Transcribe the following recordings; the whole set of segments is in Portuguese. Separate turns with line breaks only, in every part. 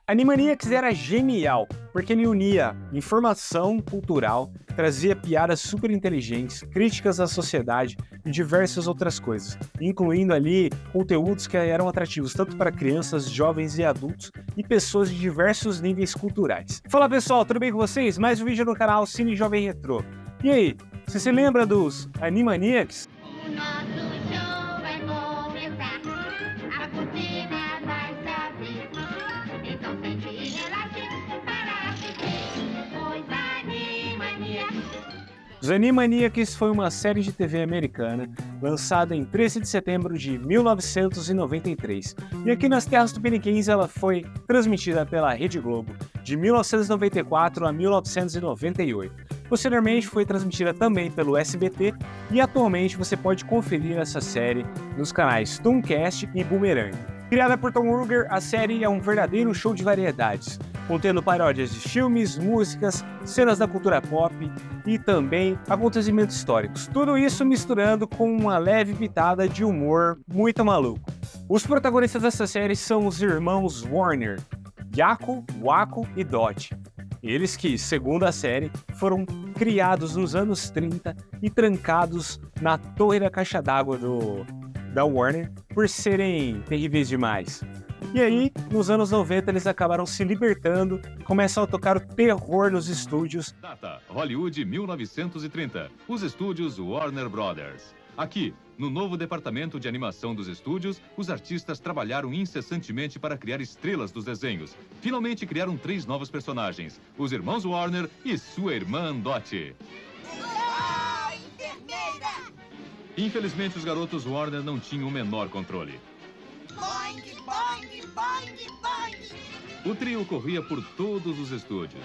Animaniacs era genial, porque ele unia informação cultural, trazia piadas super inteligentes, críticas à sociedade e diversas outras coisas, incluindo ali conteúdos que eram atrativos tanto para crianças, jovens e adultos e pessoas de diversos níveis culturais. Fala pessoal, tudo bem com vocês? Mais um vídeo no canal Cine Jovem Retrô. E aí, você se lembra dos Animaniacs?
O nosso show vai começar, a cortina vai se abrir, então sente e relaxe para assistir os Animaniacs.
Os Animaniacs foi uma série de TV americana lançada em 13 de setembro de 1993. E aqui nas terras tupiniquins ela foi transmitida pela Rede Globo de 1994 a 1998. Posteriormente foi transmitida também pelo SBT e atualmente você pode conferir essa série nos canais Tooncast e Boomerang. Criada por Tom Ruegger, a série é um verdadeiro show de variedades, contendo paródias de filmes, músicas, cenas da cultura pop e também acontecimentos históricos. Tudo isso misturando com uma leve pitada de humor muito maluco. Os protagonistas dessa série são os irmãos Warner, Yakko, Wakko e Dot. Eles que, segundo a série, foram criados nos anos 30 e trancados na torre da caixa d'água da Warner por serem terríveis demais. E aí, nos anos 90, eles acabaram se libertando e começam a tocar o terror nos estúdios.
Data, Hollywood 1930, os estúdios Warner Brothers. Aqui, no novo departamento de animação dos estúdios, os artistas trabalharam incessantemente para criar estrelas dos desenhos. Finalmente criaram 3 novos personagens, os irmãos Warner e sua irmã Dot. Infelizmente, os garotos Warner não tinham o menor controle.
Boing, boing, boing, boing.
O trio corria por todos os estúdios.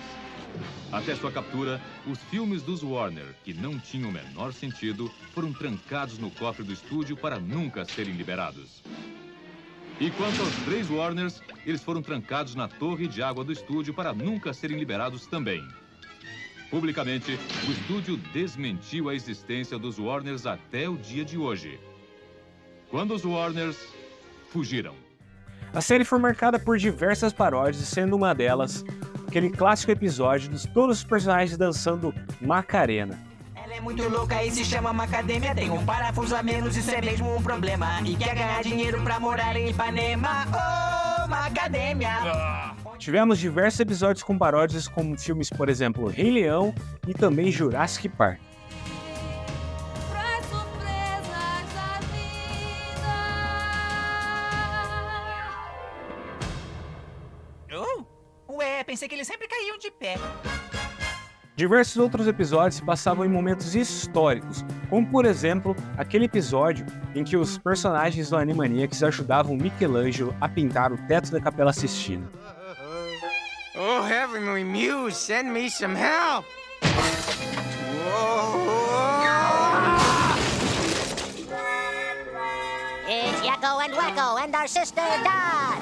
Até sua captura, os filmes dos Warner, que não tinham o menor sentido, foram trancados no cofre do estúdio para nunca serem liberados. E quanto aos 3 Warners, eles foram trancados na torre de água do estúdio para nunca serem liberados também. Publicamente, o estúdio desmentiu a existência dos Warners até o dia de hoje, quando os Warners fugiram.
A série foi marcada por diversas paródias, sendo uma delas aquele clássico episódio de todos os personagens dançando Macarena.
Ela é muito louca e se chama Macademia. Tem um parafuso a menos, isso é mesmo um problema. E quer ganhar dinheiro pra morar em Ipanema. Oh, Macademia!
Tivemos diversos episódios com paródias como filmes, por exemplo, Rei Leão e também Jurassic Park.
Pra surpresas da vida.
Ué, pensei que eles sempre caíam de pé.
Diversos outros episódios se passavam em momentos históricos, como por exemplo, aquele episódio em que os personagens do Animaniacs ajudavam Michelangelo a pintar o teto da Capela Sistina.
Oh, Heavenly Muse, send me some help!
It's Yakko and Wacko and our sister Dot.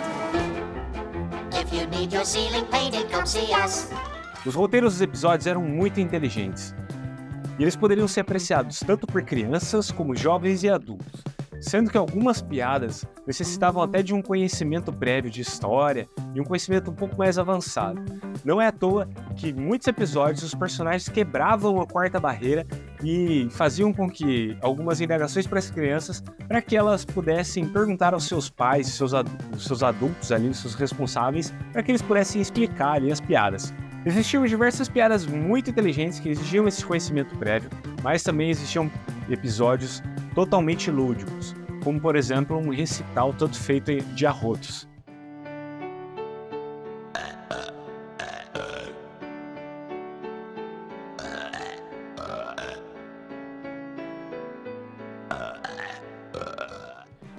If you need your ceiling painted, come see us.
Os roteiros dos episódios eram muito inteligentes, e eles poderiam ser apreciados tanto por crianças como jovens e adultos, sendo que algumas piadas necessitavam até de um conhecimento prévio de história e um conhecimento um pouco mais avançado. Não é à toa que em muitos episódios os personagens quebravam a quarta barreira e faziam com que algumas indagações para as crianças, para que elas pudessem perguntar aos seus pais, seus adultos ali, seus responsáveis, para que eles pudessem explicar ali as piadas. Existiam diversas piadas muito inteligentes que exigiam esse conhecimento prévio, mas também existiam episódios totalmente lúdicos, como por exemplo um recital todo feito de arrotos.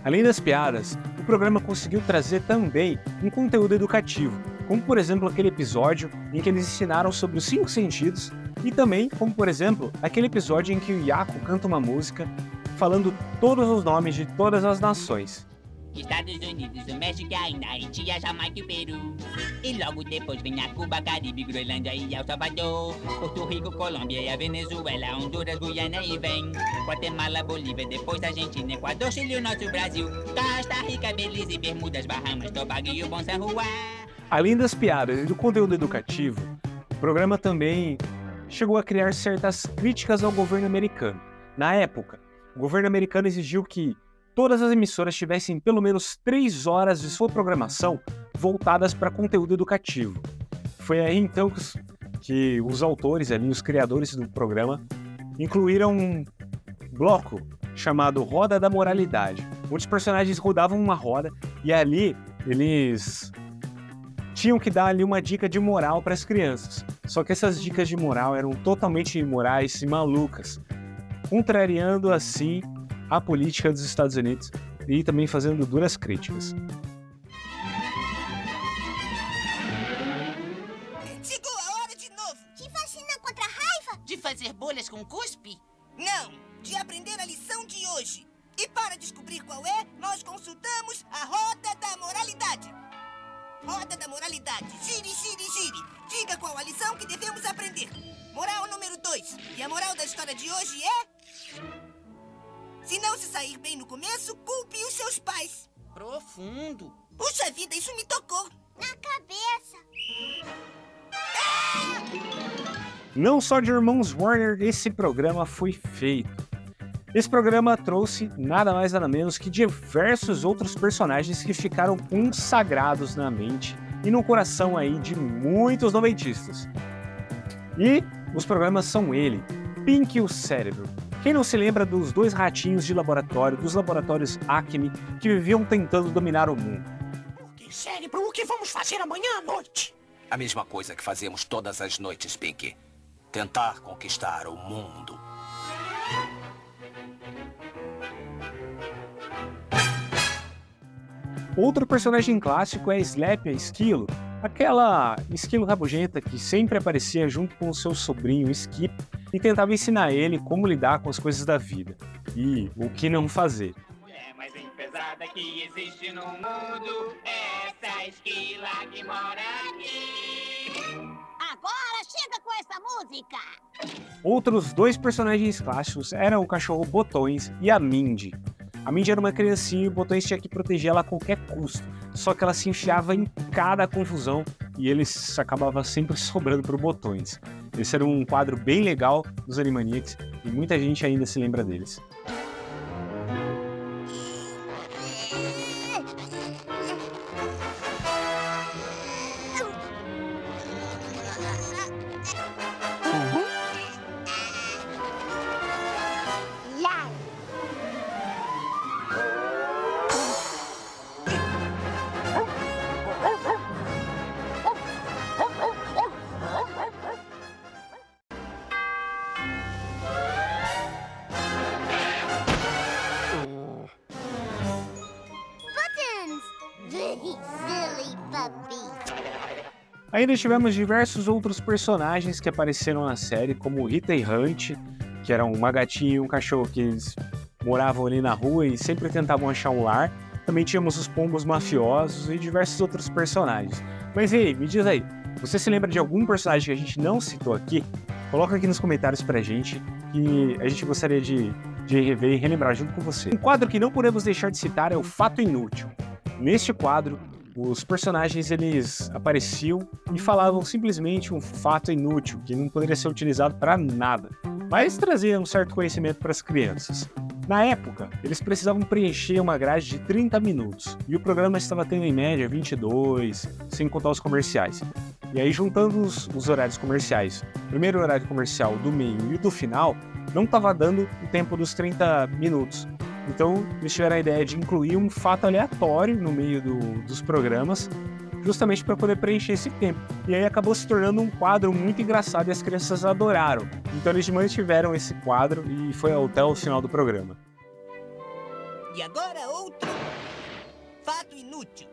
Além das piadas, o programa conseguiu trazer também um conteúdo educativo, como por exemplo aquele episódio em que eles ensinaram sobre os 5 sentidos e também, como por exemplo, aquele episódio em que o Yakko canta uma música falando todos os nomes de todas as nações.
Estados Unidos, o México, a Haiti, a Jamaica e o Peru. E logo depois vem a Cuba, Caribe, Groenlândia e El Salvador. Porto Rico, Colômbia e a Venezuela, Honduras, Guiana e vem Guatemala, Bolívia, depois Argentina, Equador, Chile, o nosso Brasil. Costa Rica, Belize, Bermudas, Bahamas, Tobago e o Bom San Juan.
Além das piadas e do conteúdo educativo, o programa também chegou a criar certas críticas ao governo americano. Na época, o governo americano exigiu que todas as emissoras tivessem pelo menos 3 horas de sua programação voltadas para conteúdo educativo. Foi aí então que os autores ali, os criadores do programa, incluíram um bloco chamado Roda da Moralidade, onde os personagens rodavam uma roda e ali eles tinham que dar ali uma dica de moral para as crianças. Só que essas dicas de moral eram totalmente imorais e malucas, contrariando assim a política dos Estados Unidos e também fazendo duras críticas.
Chegou a hora de novo.
De vacinar contra a raiva?
De fazer bolhas com cuspe? Não, de aprender a lição de hoje. E para descobrir qual é, nós consultamos a Roda da Moralidade. Roda da Moralidade. Gire, gire, gire. Diga qual a lição que devemos aprender. Moral número 2. E a moral da história de hoje é... Se não se sair bem no começo, culpe os seus pais. Profundo. Puxa vida, isso me tocou.
Na cabeça.
Não só de Irmãos Warner esse programa foi feito. Esse programa trouxe nada mais nada menos que diversos outros personagens que ficaram consagrados na mente e no coração aí de muitos noventistas. E os programas são ele, Pink e o Cérebro. Quem não se lembra dos 2 ratinhos de laboratório, dos laboratórios Acme, que viviam tentando dominar o mundo?
Cérebro, o que vamos fazer amanhã à noite?
A mesma coisa que fazemos todas as noites, Pink. Tentar conquistar o mundo.
Outro personagem clássico é Slap, a Esquilo, aquela esquilo rabugenta que sempre aparecia junto com o seu sobrinho Skip e tentava ensinar ele como lidar com as coisas da vida e o que não fazer.
É mais pesada que existe no mundo, essa esquila que mora aqui.
Agora chega com essa música!
Outros 2 personagens clássicos eram o cachorro Botões e a Mindy. A Mindy era uma criancinha e o Botões tinha que proteger ela a qualquer custo, só que ela se enfiava em cada confusão e eles acabava sempre sobrando pro Botões. Esse era um quadro bem legal dos Animaniacs e muita gente ainda se lembra deles. Ainda tivemos diversos outros personagens que apareceram na série, como Rita e Hunt, que eram uma gatinha e um cachorro que eles moravam ali na rua e sempre tentavam achar um lar. Também tínhamos os pombos mafiosos e diversos outros personagens. Mas e aí, me diz aí, você se lembra de algum personagem que a gente não citou aqui? Coloca aqui nos comentários pra gente, que a gente gostaria de rever e relembrar junto com você. Um quadro que não podemos deixar de citar é o Fato Inútil. Neste quadro, os personagens eles apareciam e falavam simplesmente um fato inútil, que não poderia ser utilizado para nada, mas trazia um certo conhecimento para as crianças. Na época, eles precisavam preencher uma grade de 30 minutos, e o programa estava tendo em média 22, sem contar os comerciais. E aí, juntando os horários comerciais, o primeiro horário comercial do meio e o do final, não estava dando o tempo dos 30 minutos. Então, eles tiveram a ideia de incluir um fato aleatório no meio dos programas, justamente para poder preencher esse tempo. E aí acabou se tornando um quadro muito engraçado e as crianças adoraram. Então eles mantiveram esse quadro e foi até o final do programa.
E agora outro fato inútil.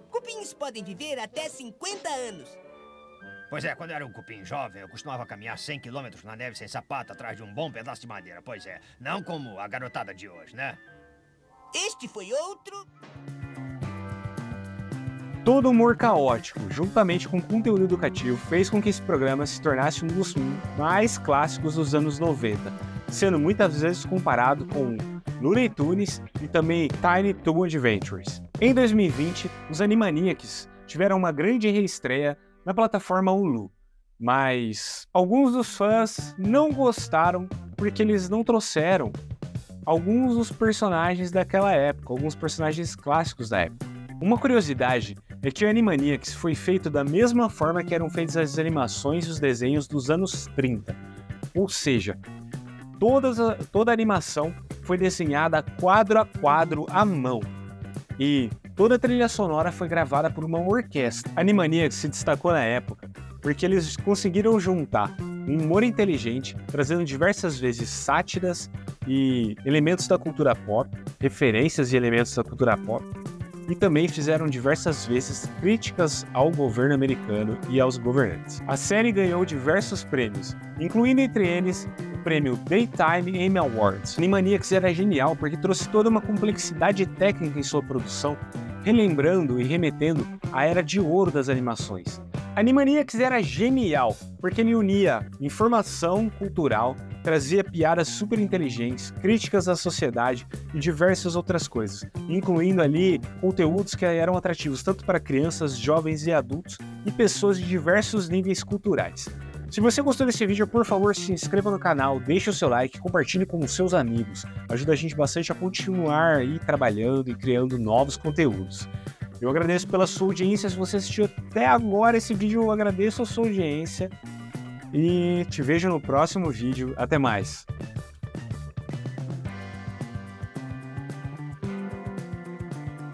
Cupins podem viver até 50 anos.
Pois é, quando eu era um cupim jovem, eu costumava caminhar 100 quilômetros na neve sem sapato atrás de um bom pedaço de madeira. Pois é, não como a garotada de hoje, né?
Este foi outro...
Todo o humor caótico, juntamente com conteúdo educativo, fez com que esse programa se tornasse um dos mais clássicos dos anos 90, sendo muitas vezes comparado com Looney Tunes e também Tiny Toon Adventures. Em 2020, os Animaniacs tiveram uma grande reestreia na plataforma Hulu, mas alguns dos fãs não gostaram porque eles não trouxeram alguns dos personagens daquela época, alguns personagens clássicos da época. Uma curiosidade é que o Animaniacs foi feito da mesma forma que eram feitas as animações e os desenhos dos anos 30. Ou seja, toda a animação foi desenhada quadro a quadro à mão. E toda a trilha sonora foi gravada por uma orquestra. Animaniacs se destacou na época porque eles conseguiram juntar um humor inteligente, trazendo diversas vezes sátiras e elementos da cultura pop, referências e elementos da cultura pop, e também fizeram diversas vezes críticas ao governo americano e aos governantes. A série ganhou diversos prêmios, incluindo entre eles o prêmio Daytime Emmy Awards. Animaniacs era genial porque trouxe toda uma complexidade técnica em sua produção, relembrando e remetendo à era de ouro das animações. Animaniacs era genial porque ele unia informação cultural, trazia piadas super inteligentes, críticas à sociedade e diversas outras coisas, incluindo ali conteúdos que eram atrativos tanto para crianças, jovens e adultos e pessoas de diversos níveis culturais. Se você gostou desse vídeo, por favor, se inscreva no canal, deixe o seu like, compartilhe com os seus amigos. Ajuda a gente bastante a continuar aí trabalhando e criando novos conteúdos. Eu agradeço pela sua audiência. Se você assistiu até agora esse vídeo, eu agradeço a sua audiência. E te vejo no próximo vídeo. Até mais!